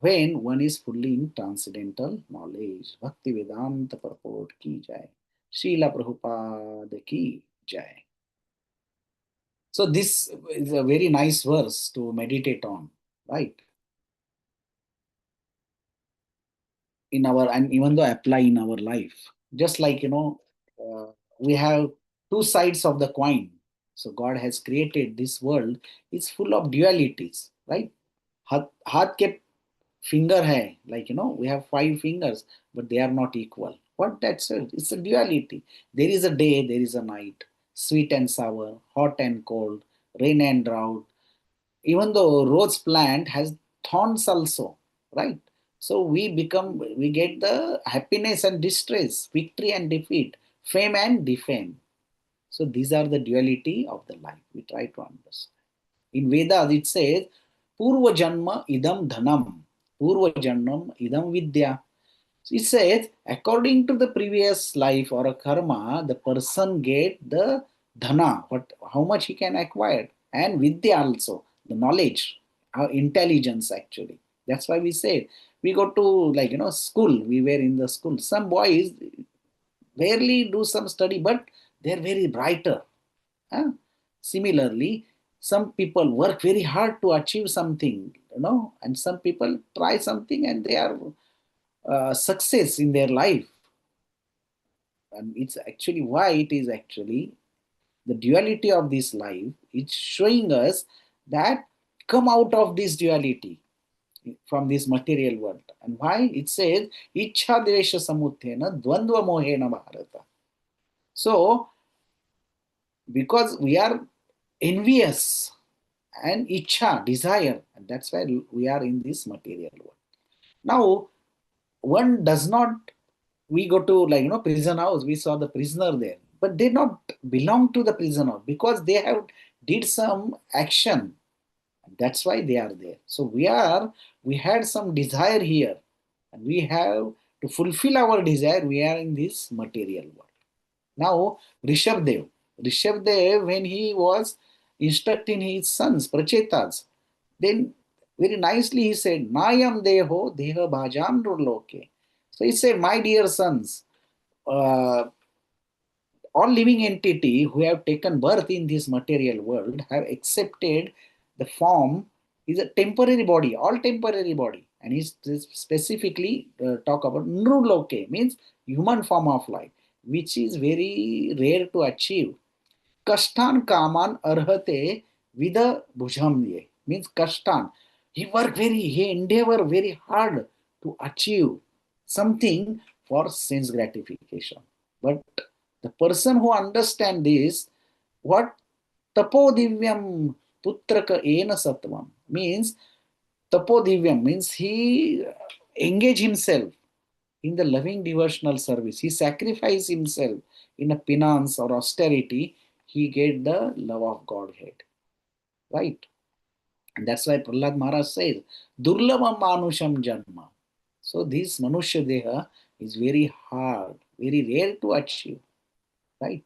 when one is fully in transcendental knowledge. Bhakti Vedanta purport ki jai. Srila Prabhupada ki jai. So this is a very nice verse to meditate on, right? In our, and even though apply in our life, just like we have two sides of the coin. So God has created this world, it's full of dualities, right? हाथ के finger hai, like we have 5 fingers, but they are not equal. What that's it? It's a duality. There is a day, there is a night, sweet and sour, hot and cold, rain and drought. Even though rose plant has thorns also, right? So we get the happiness and distress, victory and defeat, fame and defame. So these are the duality of the life we try to understand. In Vedas it says purva janma idam dhanam, purva janmam idam vidya. It says, according to the previous life or a karma, the person get the dhana, but how much he can acquire, and vidya also, the knowledge, our intelligence actually. That's why we say we go to school. We were in the school. Some boys barely do some study, but they're very brighter. Huh? Similarly, some people work very hard to achieve something, and some people try something and they are success in their life. And it's actually why it is actually the duality of this life. It's showing us that come out of this duality from this material world. And why? It says, Ichha Dvesha Samuthena Dvandva Mohena Bharata. So, because we are envious and Ichha, desire, and that's why we are in this material world. Now, one does not, we go to prison house, we saw the prisoner there, but they not belong to the prison house because they have did some action. That's why they are there. So we had some desire here, and we have to fulfill our desire. We are in this material world. Now, Rishabdev, when he was instructing his sons, Prachetas, then very nicely he said, Nayam deho deha bhajam nurloke. So he said, my dear sons, uh, all living entity who have taken birth in this material world have accepted the form is a temporary body, all temporary body. And he specifically talk about nruloke, means human form of life, which is very rare to achieve. Kashtan kaman arhate vida bhujam, means kashtan. He endeavor very hard to achieve something for sense gratification. But the person who understand this, what tapodivyam putraka ena sattvam, means tapodivyam means he engage himself in the loving devotional service. He sacrifice himself in a penance or austerity. He get the love of Godhead, right? And that's why Prahlad Maharaj says, Durlabha Manusham Janma. So this Manushya Deha is very hard, very rare to achieve, right?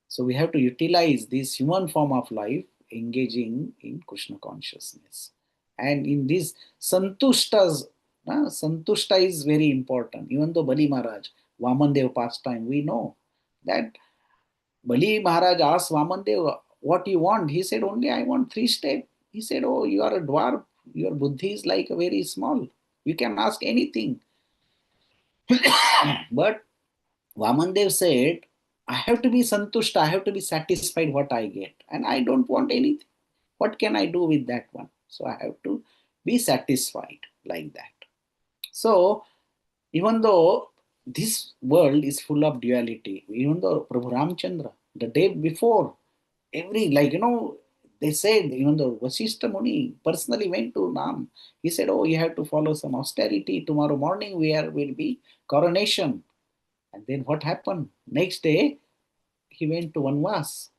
So we have to utilize this human form of life, engaging in Krishna consciousness. And in this Santushtas, Santushta is very important. Even though Bali Maharaj, Vamandev pastime, we know that Bali Maharaj asked Vamandev, what you want? He said, only I want 3 steps. He said, oh, you are a dwarf. Your buddhi is like a very small. You can ask anything. But Vamandev said, I have to be santushta, I have to be satisfied what I get. And I don't want anything. What can I do with that one? So I have to be satisfied like that. So even though this world is full of duality, even though Prabhu Ramchandra, the day before, they said, even though Vasishtha Muni personally went to Nam, he said, oh, you have to follow some austerity. Tomorrow morning will be coronation. And then what happened? Next day, he went to Vanvas.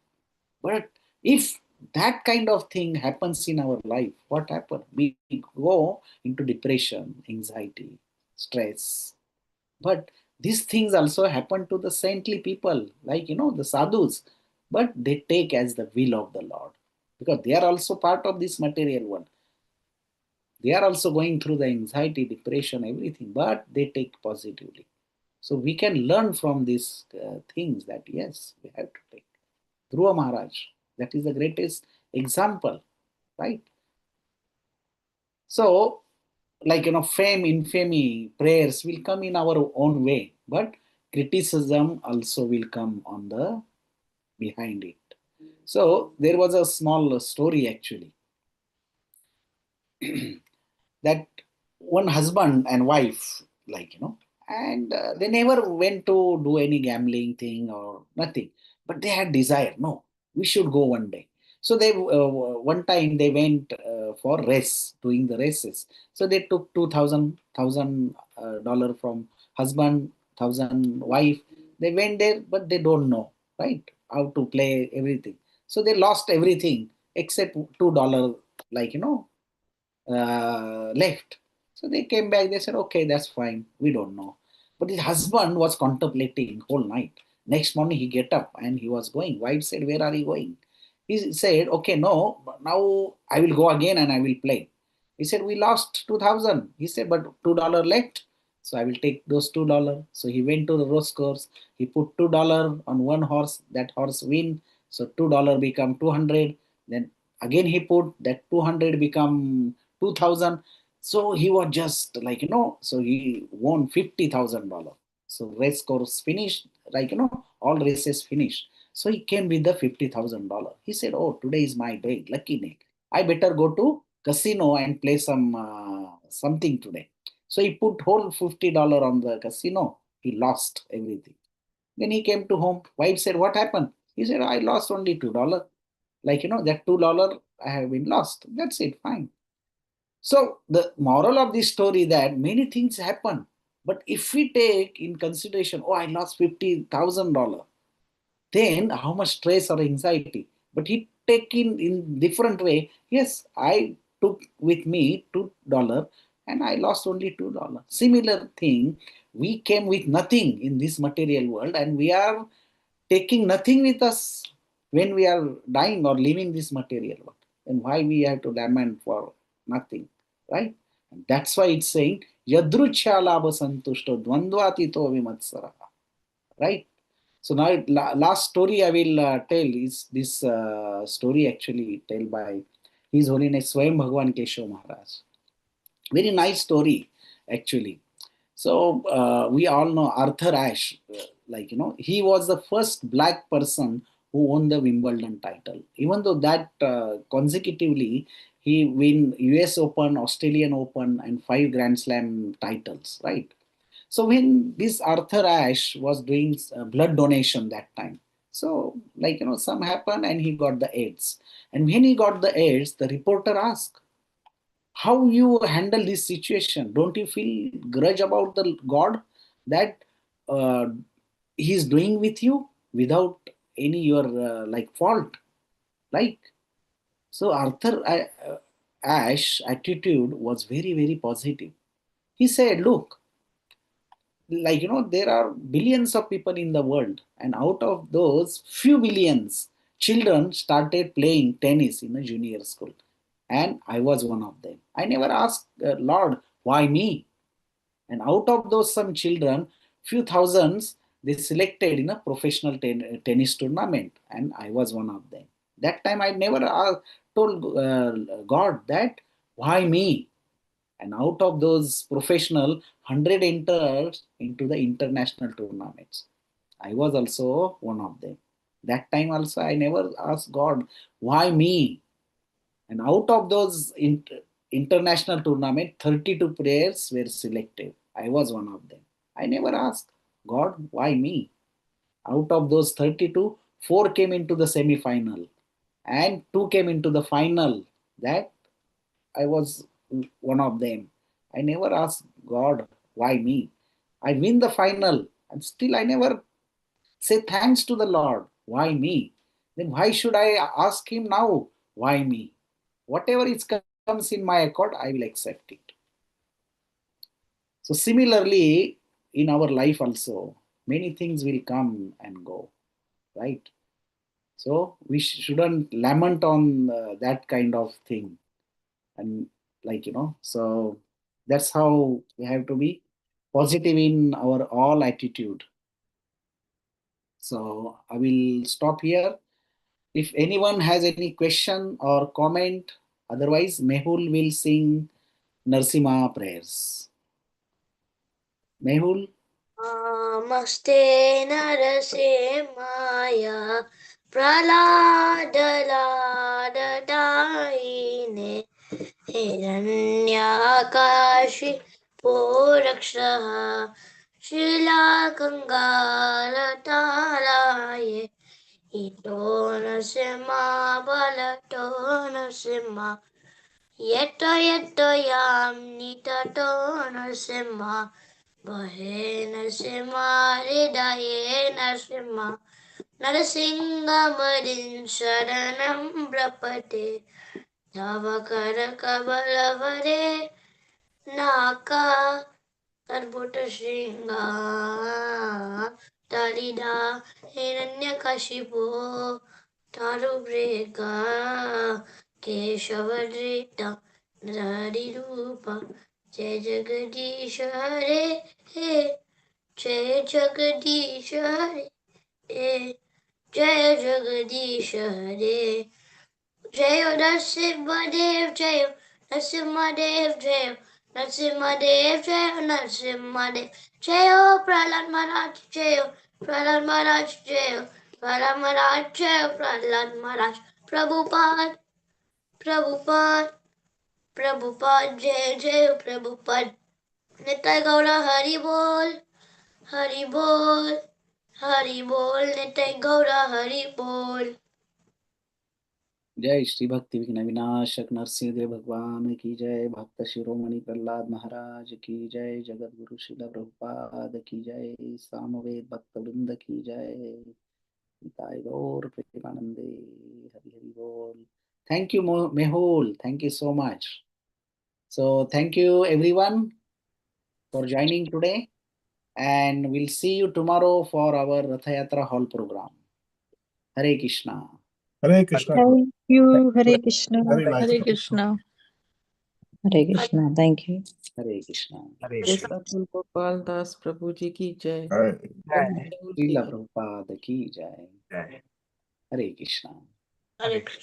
But if that kind of thing happens in our life, what happens? We go into depression, anxiety, stress. But these things also happen to the saintly people, like, the sadhus. But they take as the will of the Lord, because they are also part of this material world. They are also going through the anxiety, depression, everything, but they take positively. So we can learn from these things that yes, we have to take. Dhruva Maharaj, that is the greatest example, right? So, fame, infamy, prayers will come in our own way, but criticism also will come on the behind it. So there was a small story actually that one husband and wife, and they never went to do any gambling thing or nothing, but they had desire. No, we should go one day. So they one time they went for race, doing the races. So they took $2,000 from husband, thousand wife. They went there, but they don't know, right, how to play everything. So they lost everything except $2, left. So they came back, they said, okay, that's fine, we don't know. But his husband was contemplating whole night. Next morning he get up and he was going. Wife said, where are you going? He said, okay, no, now I will go again and I will play. He said, we lost 2,000. He said, but $2 left. So I will take those $2. So he went to the race course. He put $2 on one horse. That horse win. So $2 become 200. Then again he put that 200 become 2000. So he was just like, so he won $50,000. So race course finished, like, all races finished. So he came with the $50,000. He said, oh, today is my day, lucky day. I better go to casino and play some something today. So he put whole $50 on the casino. He lost everything. Then he came to home. Wife said, what happened? He said, I lost only $2. Like, that $2 I have been lost. That's it, fine. So the moral of this story that many things happen. But if we take in consideration, oh, I lost $50,000, then how much stress or anxiety. But he take in different way. Yes, I took with me $2 and I lost only $2. Similar thing, we came with nothing in this material world and we are taking nothing with us when we are dying or leaving this material world. Then why we have to lament for nothing, right? And that's why it's saying yadruchya labha santushto dvandvatito vimatsara, right? So now last story I will tell is this story actually told by His Holiness Swayam Bhagavan Keshav Maharaj. Very nice story actually. So we all know Arthur Ashe, like, he was the first black person who won the Wimbledon title. Even though that consecutively he win US Open, Australian Open, and 5 Grand Slam titles, right? So when this Arthur Ashe was doing blood donation that time, so like, some happened and he got the AIDS. And when he got the AIDS, the reporter asked, how you handle this situation? Don't you feel grudge about the God that uh, he is doing with you without any your like fault, like? So Arthur Ashe attitude was very very positive. He said, look, like, there are billions of people in the world, and out of those few billions, children started playing tennis in a junior school, and I was one of them. I never asked Lord, why me? And out of those some children, few thousands, they selected in a professional tennis tournament, and I was one of them. That time I never told God that why me? And out of those professional, 100 entered into the international tournaments. I was also one of them. That time also I never asked God, why me? And out of those international tournament, 32 players were selected. I was one of them. I never asked God, why me? Out of those 32, 4 came into the semi-final and 2 came into the final. That I was one of them. I never asked God, why me? I win the final and still I never say thanks to the Lord. Why me? Then why should I ask Him now? Why me? Whatever it comes in my accord, I will accept it. So similarly, in our life also, many things will come and go, right? So we shouldn't lament on that kind of thing. And like, so that's how we have to be positive in our all attitude. So I will stop here. If anyone has any question or comment, otherwise Mehul will sing Narsimha prayers. Mehul. नमस्ते नरसिंहाय प्रह्लादलाददायिने हिरण्याकाशिपो रक्षः शिलागङ्गारताराय इतो नरसिंहा बलतो नरसिंहा यतो यतो यां निततो नरसिंहा बहे नरसिंहा हृदये नरसिंहा नरसिंहमदिं शरणं प्रपद्ये तव करकमलवरे नाका कर्बुटशृङ्गा तलिदा हिरण्यकशिपो तारुमृगा केशवधृता नरहरिरूप जय जगदीश हरे हे जय जगदीश हरे हे जय जगदीश हरे Jayo Narasimhadev Jayo Narasimhadev Jayo Narasimhadev Jayo Narasimhadev Jayo Prahlad Maharaj Jayo Prahlad Maharaj Jayo Prahlad Maharaj Jayo Prahlad Maharaj Prabhupada Prabhupada Prabhupada Jai Jai Prabhupada Nitai Gaura Hari Bol Hari Bol Hari Bol Nitai Gaura Hari Bol. जय श्री भक्ति विघ्न विनाशक नरसिंहदेव भगवान की जय। भक्त शिरोमणि प्रहलाद महाराज की जय। जगत गुरु श्रील प्रभुपाद की जय। सामवेद भक्त वृंद की जय। निताय गौर प्रेमानंदे। हरि हरि बोल। Thank you, Mehul. Thank you so much. So thank you everyone for joining today, and we'll see you tomorrow for our Ratha Yatra Hall program. Hare Krishna. Hare Krishna. Thank you. Hare Krishna. Very nice. Hare Krishna. Hare Krishna. Thank you. Hare Krishna. Hare जय Krishna. सतगुरु गोपाल दास प्रभु जी की जय। Hare जय Jai. Mehul की Srila जय। Prabhupada ki jai. Jai. Hare Krishna. Hare Krishna.